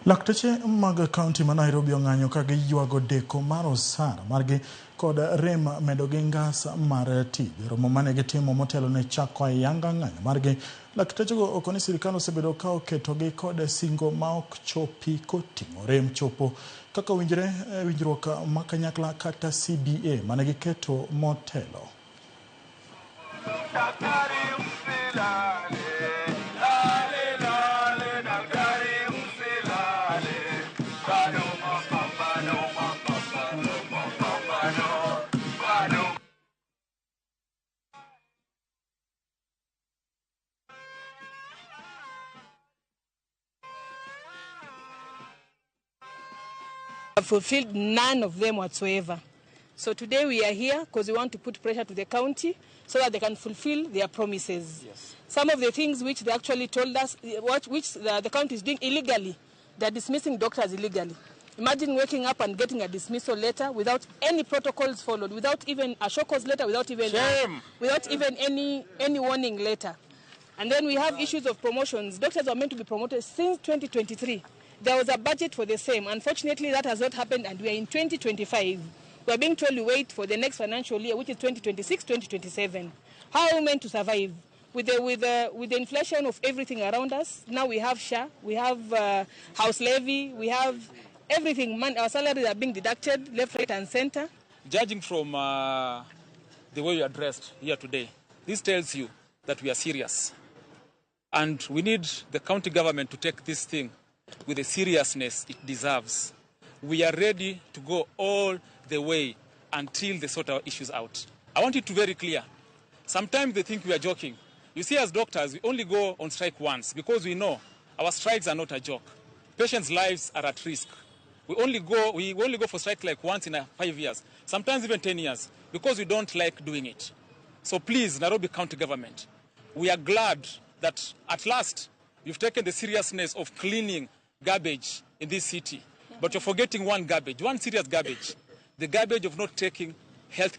Lakteche mag kaunti ma Nairobi ong'anyo ka giywago deko mar osara margi kod rem medo gi ngas mar tije. Romo mane gitimo motelo ne chako ayanga ng'anyo margi. Lakteche go okoni sirikal osebedo ka oketogi kod singo ma ok chopi koting'o rem chopo kaka winjruok ma kanyakla kata CBA mane giketo motelo. Fulfilled none of them whatsoever. So today we are here because we want to put pressure to the county so that they can fulfill their promises. Yes. Some of the things which they actually told us, which the county is doing illegally, they're dismissing doctors illegally. Imagine waking up and getting a dismissal letter without any protocols followed, without even a show cause letter, without even any warning letter. And then we have issues of promotions. Doctors were meant to be promoted since 2023. There was a budget for the same. Unfortunately, that has not happened, and we are in 2025. We are being told to wait for the next financial year, which is 2026-2027. How are we meant to survive? With the inflation of everything around us, now we have SHA, we have house levy, we have everything. Our salaries are being deducted left, right, and center. Judging from the way you addressed here today, this tells you that we are serious. And we need the county government to take this thing with the seriousness it deserves. We are ready to go all the way until they sort our issues out. I want it to be very clear. Sometimes they think we are joking. You see, as doctors, we only go on strike once because we know our strikes are not a joke. Patients' lives are at risk. We only go for strike like once in 5 years, sometimes even 10 years, because we don't like doing it. So please, Nairobi County Government, we are glad that at last you've taken the seriousness of cleaning garbage in this city. But you're forgetting one serious garbage, the garbage of not taking health care.